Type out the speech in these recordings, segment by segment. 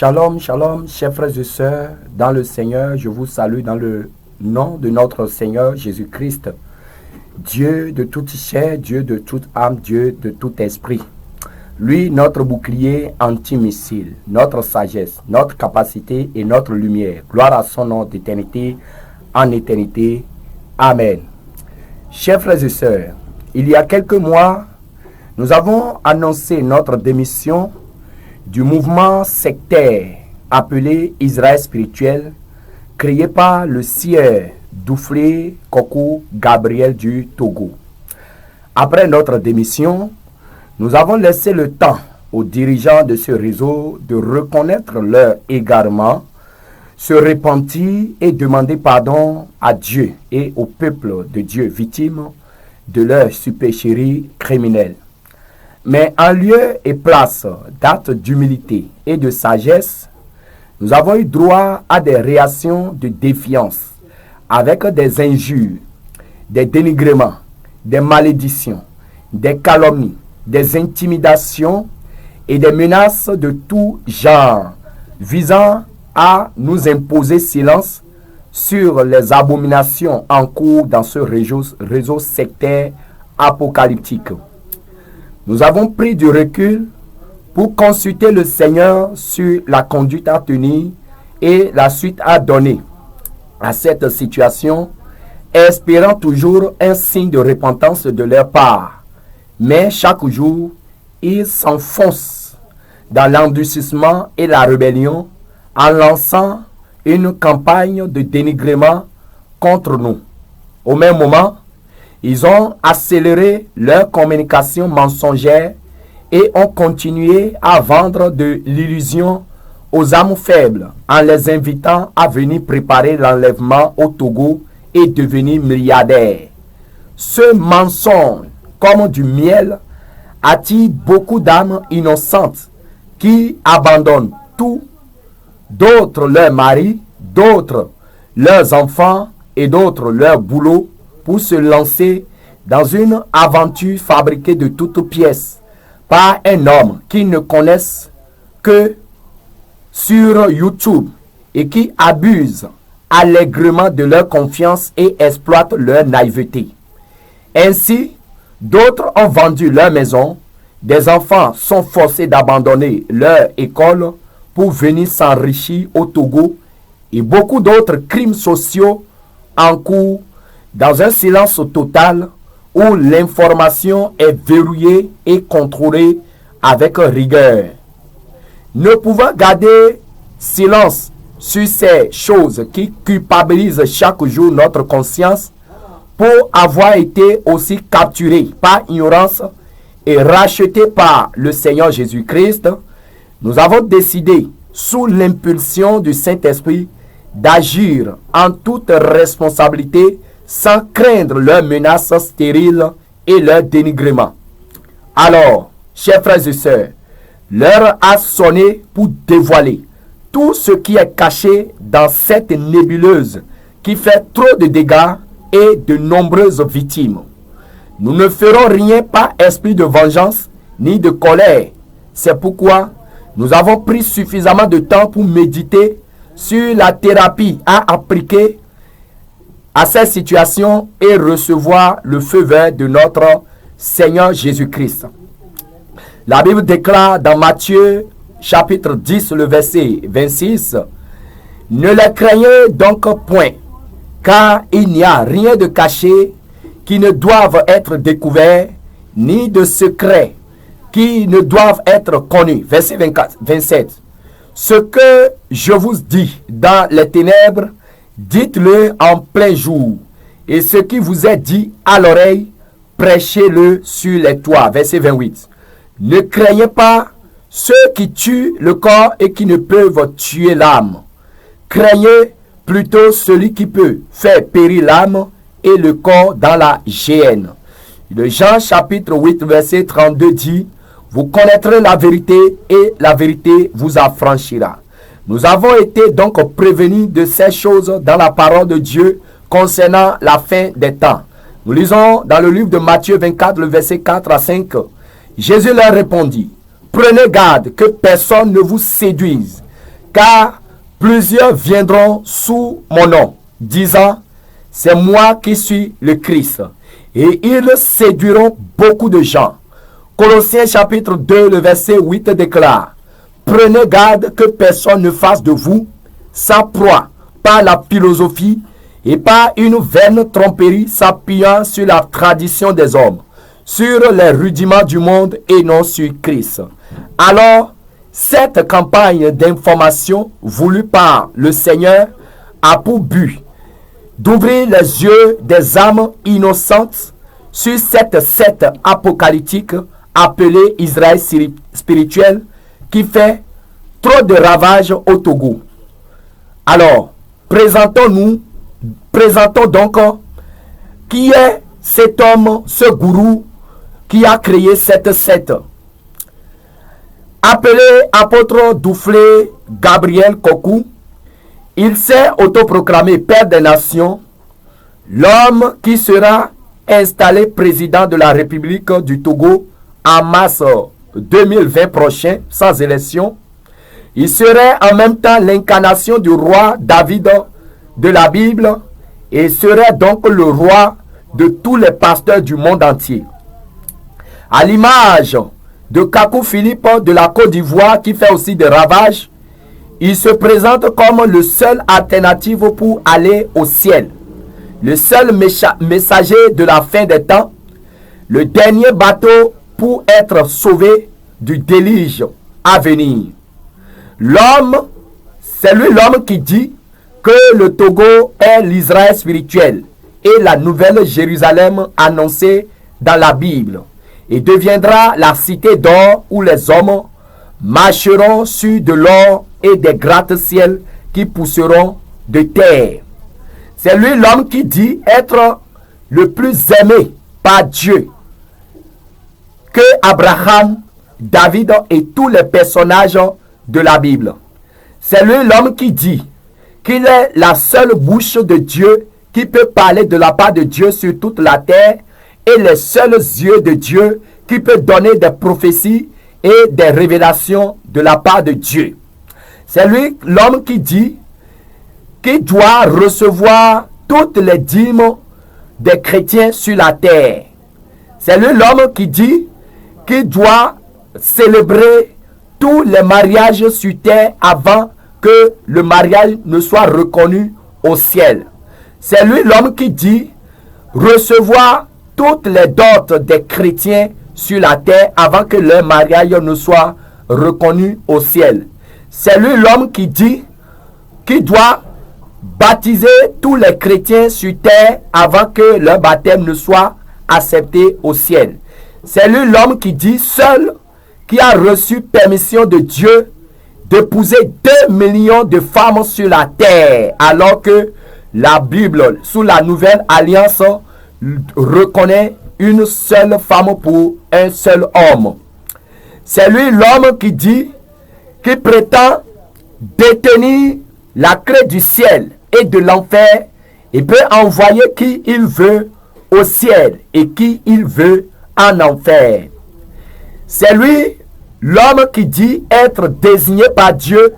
Shalom, shalom, chers frères et sœurs, dans le Seigneur, je vous salue dans le nom de notre Seigneur Jésus-Christ. Dieu de toute chair, Dieu de toute âme, Dieu de tout esprit. Lui, notre bouclier anti-missile, notre sagesse, notre capacité et notre lumière. Gloire à son nom d'éternité en éternité. Amen. Chers frères et sœurs, il y a quelques mois, nous avons annoncé notre démission du mouvement sectaire appelé Israël spirituel, créé par le sieur Douflé Koko Gabriel du Togo. Après notre démission, nous avons laissé le temps aux dirigeants de ce réseau de reconnaître leur égarement, se repentir et demander pardon à Dieu et au peuple de Dieu victime de leur supercherie criminelle. Mais en lieu et place d'actes d'humilité et de sagesse, nous avons eu droit à des réactions de défiance avec des injures, des dénigrements, des malédictions, des calomnies, des intimidations et des menaces de tout genre visant à nous imposer silence sur les abominations en cours dans ce réseau sectaire apocalyptique. Nous avons pris du recul pour consulter le Seigneur sur la conduite à tenir et la suite à donner à cette situation, espérant toujours un signe de repentance de leur part. Mais chaque jour, ils s'enfoncent dans l'endurcissement et la rébellion en lançant une campagne de dénigrement contre nous. Au même moment, ils ont accéléré leur communication mensongère et ont continué à vendre de l'illusion aux âmes faibles en les invitant à venir préparer l'enlèvement au Togo et devenir milliardaires. Ce mensonge, comme du miel, attire beaucoup d'âmes innocentes qui abandonnent tout, d'autres leurs maris, d'autres leurs enfants et d'autres leur boulot pour se lancer dans une aventure fabriquée de toutes pièces par un homme qu'ils ne connaissent que sur YouTube et qui abuse allègrement de leur confiance et exploite leur naïveté. Ainsi, d'autres ont vendu leur maison, des enfants sont forcés d'abandonner leur école pour venir s'enrichir au Togo et beaucoup d'autres crimes sociaux en cours dans un silence total où l'information est verrouillée et contrôlée avec rigueur. Ne pouvant garder silence sur ces choses qui culpabilisent chaque jour notre conscience pour avoir été aussi capturés par ignorance et rachetés par le Seigneur Jésus-Christ, nous avons décidé, sous l'impulsion du Saint-Esprit, d'agir en toute responsabilité sans craindre leurs menaces stériles et leur dénigrement. Alors, chers frères et sœurs, l'heure a sonné pour dévoiler tout ce qui est caché dans cette nébuleuse qui fait trop de dégâts et de nombreuses victimes. Nous ne ferons rien par esprit de vengeance ni de colère. C'est pourquoi nous avons pris suffisamment de temps pour méditer sur la thérapie à appliquer à cette situation et recevoir le feu vert de notre Seigneur Jésus-Christ. La Bible déclare dans Matthieu chapitre 10, le verset 26, « Ne les craignez donc point, car il n'y a rien de caché qui ne doive être découvert, ni de secret qui ne doivent être connus. » Verset 27. « Ce que je vous dis dans les ténèbres, dites-le en plein jour, et ce qui vous est dit à l'oreille, prêchez-le sur les toits. » Verset 28. « Ne craignez pas ceux qui tuent le corps et qui ne peuvent tuer l'âme. Craignez plutôt celui qui peut faire périr l'âme et le corps dans la géhenne. » Le Jean chapitre 8 verset 32 dit, « Vous connaîtrez la vérité et la vérité vous affranchira. » Nous avons été donc prévenus de ces choses dans la parole de Dieu concernant la fin des temps. Nous lisons dans le livre de Matthieu 24, le verset 4 à 5. Jésus leur répondit, « Prenez garde que personne ne vous séduise, car plusieurs viendront sous mon nom, disant, c'est moi qui suis le Christ. Et ils séduiront beaucoup de gens. Colossiens chapitre 2, le verset 8 déclare, prenez garde que personne ne fasse de vous sa proie par la philosophie et par une vaine tromperie s'appuyant sur la tradition des hommes, sur les rudiments du monde et non sur Christ. Alors, cette campagne d'information voulue par le Seigneur a pour but d'ouvrir les yeux des âmes innocentes sur cette secte apocalyptique appelée Israël spirituel qui fait trop de ravages au Togo. Alors, présentons donc qui est cet homme, ce gourou qui a créé cette secte. Appelé apôtre Doufflé Gabriel Kokou, il s'est autoproclamé père des nations, l'homme qui sera installé président de la République du Togo en mars 2020 prochain, sans élection. Il serait en même temps l'incarnation du roi David de la Bible et serait donc le roi de tous les pasteurs du monde entier. À l'image de Kakou Philippe de la Côte d'Ivoire qui fait aussi des ravages, il se présente comme le seul alternative pour aller au ciel, le seul messager de la fin des temps, le dernier bateau pour être sauvé du déluge à venir. L'homme, c'est lui l'homme qui dit que le Togo est l'Israël spirituel et la nouvelle Jérusalem annoncée dans la Bible et deviendra la cité d'or où les hommes marcheront sur de l'or et des gratte-ciels qui pousseront de terre. C'est lui l'homme qui dit être le plus aimé par Dieu que Abraham, David et tous les personnages de la Bible. C'est lui l'homme qui dit qu'il est la seule bouche de Dieu qui peut parler de la part de Dieu sur toute la terre et les seuls yeux de Dieu qui peut donner des prophéties et des révélations de la part de Dieu. C'est lui l'homme qui dit qu'il doit recevoir toutes les dîmes des chrétiens sur la terre. C'est lui l'homme qui dit qu'il doit célébrer tous les mariages sur terre avant que le mariage ne soit reconnu au ciel. C'est lui l'homme qui dit recevoir toutes les dots des chrétiens sur la terre avant que leur mariage ne soit reconnu au ciel. C'est lui l'homme qui dit qu'il doit baptiser tous les chrétiens sur terre avant que leur baptême ne soit accepté au ciel. C'est lui l'homme qui dit seul qui a reçu permission de Dieu d'épouser 2 millions de femmes sur la terre, alors que la Bible, sous la nouvelle alliance, reconnaît une seule femme pour un seul homme. C'est lui l'homme qui dit, qui prétend détenir la clé du ciel et de l'enfer et peut envoyer qui il veut au ciel et qui il veut en enfer. C'est lui l'homme qui dit être désigné par Dieu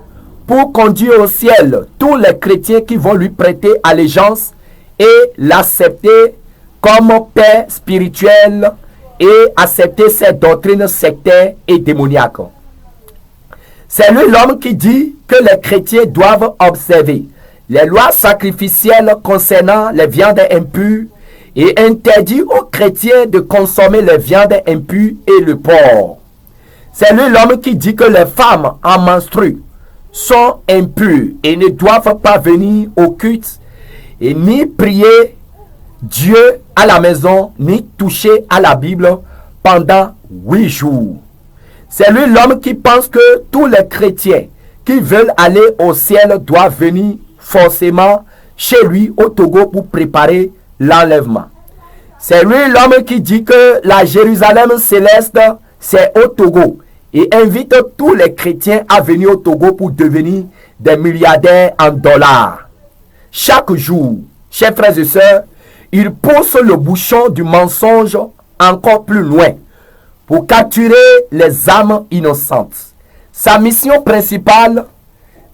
pour conduire au ciel tous les chrétiens qui vont lui prêter allégeance et l'accepter comme père spirituel et accepter ses doctrines sectaires et démoniaques. C'est lui l'homme qui dit que les chrétiens doivent observer les lois sacrificielles concernant les viandes impures et interdit aux chrétiens de consommer les viandes impures et le porc. C'est lui l'homme qui dit que les femmes en menstrues sont impures et ne doivent pas venir au culte et ni prier Dieu à la maison, ni toucher à la Bible pendant 8 jours. C'est lui l'homme qui pense que tous les chrétiens qui veulent aller au ciel doivent venir forcément chez lui au Togo pour préparer l'enlèvement. C'est lui l'homme qui dit que la Jérusalem céleste, c'est au Togo et invite tous les chrétiens à venir au Togo pour devenir des milliardaires en dollars. Chaque jour, chers frères et sœurs, il pousse le bouchon du mensonge encore plus loin pour capturer les âmes innocentes. Sa mission principale,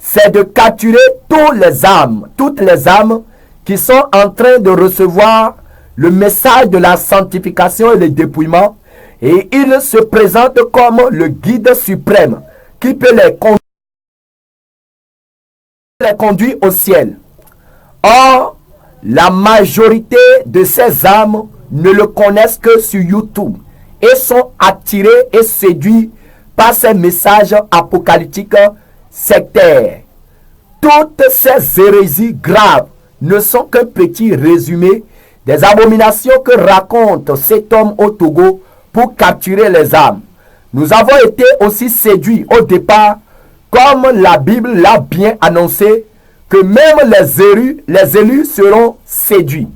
c'est de capturer toutes les âmes qui sont en train de recevoir le message de la sanctification et le dépouillement, et il se présente comme le guide suprême qui peut les conduire au ciel. Or, la majorité de ces âmes ne le connaissent que sur YouTube et sont attirés et séduits par ces messages apocalyptiques sectaires. Toutes ces hérésies graves ne sont qu'un petit résumé des abominations que raconte cet homme au Togo pour capturer les âmes. Nous avons été aussi séduits au départ, comme la Bible l'a bien annoncé, que même les élus seront séduits.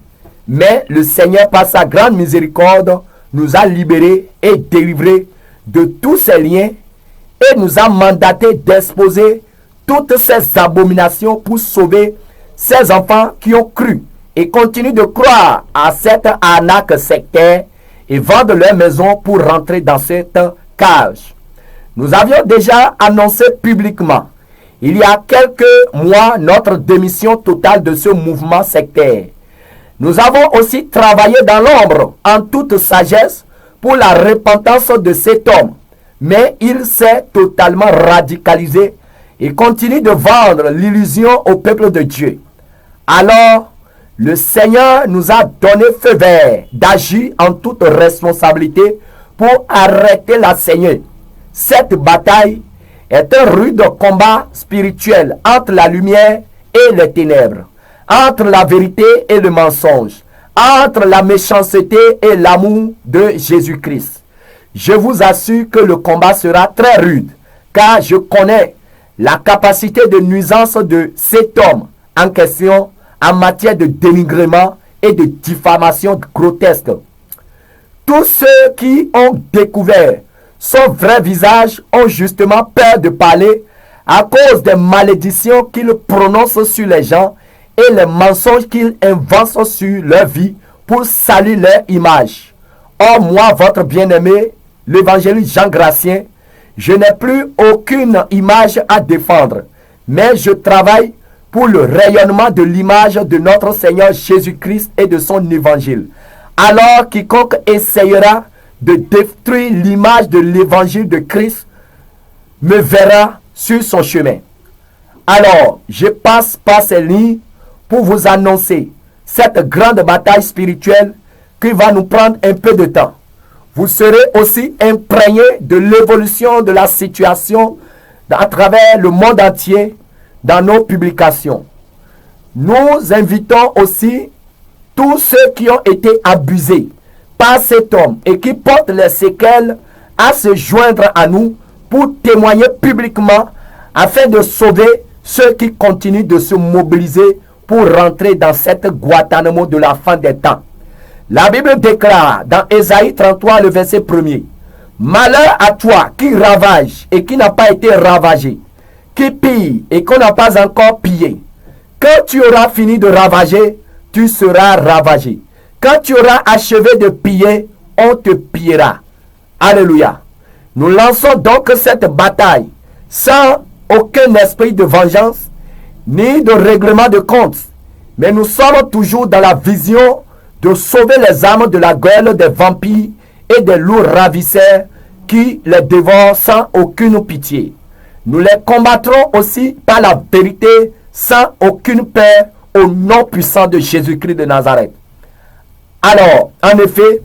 Mais le Seigneur, par sa grande miséricorde, nous a libérés et délivrés de tous ces liens et nous a mandaté d'exposer toutes ces abominations pour sauver ces enfants qui ont cru et continuent de croire à cette arnaque sectaire et vendent leur maison pour rentrer dans cette cage. Nous avions déjà annoncé publiquement, il y a quelques mois, notre démission totale de ce mouvement sectaire. Nous avons aussi travaillé dans l'ombre en toute sagesse pour la repentance de cet homme, mais il s'est totalement radicalisé et continue de vendre l'illusion au peuple de Dieu. Alors, le Seigneur nous a donné feu vert d'agir en toute responsabilité pour arrêter la saignée. Cette bataille est un rude combat spirituel entre la lumière et les ténèbres, entre la vérité et le mensonge, entre la méchanceté et l'amour de Jésus-Christ. Je vous assure que le combat sera très rude, car je connais la capacité de nuisance de cet homme en question en matière de dénigrement et de diffamation grotesque. Tous ceux qui ont découvert son vrai visage ont justement peur de parler à cause des malédictions qu'il prononce sur les gens et les mensonges qu'il invente sur leur vie pour salir leur image. Or, moi, votre bien-aimé, l'évangéliste Jean Gratien, je n'ai plus aucune image à défendre, mais je travaille pour le rayonnement de l'image de notre Seigneur Jésus-Christ et de son évangile. Alors, quiconque essayera de détruire l'image de l'évangile de Christ me verra sur son chemin. Alors, je passe par ces lignes pour vous annoncer cette grande bataille spirituelle qui va nous prendre un peu de temps. Vous serez aussi imprégnés de l'évolution de la situation à travers le monde entier dans nos publications. Nous invitons aussi tous ceux qui ont été abusés par cet homme et qui portent les séquelles à se joindre à nous pour témoigner publiquement afin de sauver ceux qui continuent de se mobiliser pour rentrer dans cette Guantanamo de la fin des temps. La Bible déclare dans Ésaïe 33, le verset 1er, « Malheur à toi qui ravage et qui n'a pas été ravagé, qui pille et qu'on n'a pas encore pillé. Quand tu auras fini de ravager, tu seras ravagé. Quand tu auras achevé de piller, on te pillera. » Alléluia. Nous lançons donc cette bataille sans aucun esprit de vengeance ni de règlement de compte. Mais nous sommes toujours dans la vision de sauver les âmes de la gueule des vampires et des loups ravisseurs qui les dévorent sans aucune pitié. Nous les combattrons aussi par la vérité sans aucune peur au nom puissant de Jésus-Christ de Nazareth. Alors, en effet,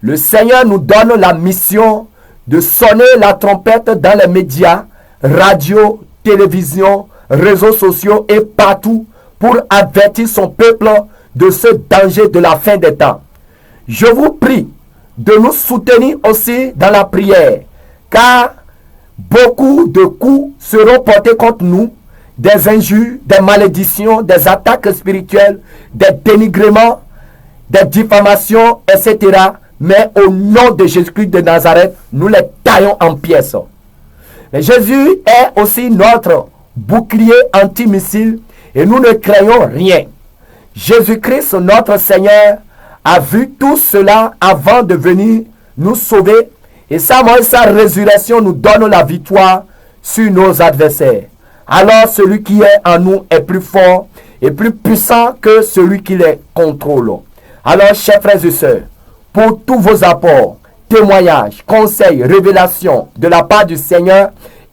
le Seigneur nous donne la mission de sonner la trompette dans les médias, radio, télévision, réseaux sociaux et partout pour avertir son peuple de ce danger de la fin des temps. Je vous prie de nous soutenir aussi dans la prière, car beaucoup de coups seront portés contre nous, des injures, des malédictions, des attaques spirituelles, des dénigrements, des diffamations, etc. Mais au nom de Jésus-Christ de Nazareth, nous les taillons en pièces. Mais Jésus est aussi notre bouclier antimissile et nous ne craignons rien. Jésus-Christ, notre Seigneur, a vu tout cela avant de venir nous sauver et sa mort et sa résurrection nous donnent la victoire sur nos adversaires. alors celui qui est en nous est plus fort et plus puissant que celui qui les contrôle. Alors, chers frères et sœurs, pour tous vos apports, témoignages, conseils, révélations de la part du Seigneur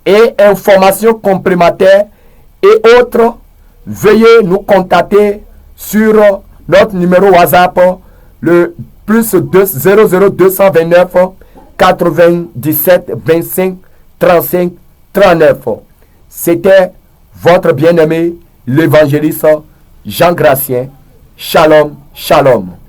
et informations complémentaires et autres, veuillez nous contacter sur notre numéro WhatsApp, le plus 00229 97 25 35 39. C'était votre bien-aimé, l'évangéliste Jean Gratien. Shalom, shalom.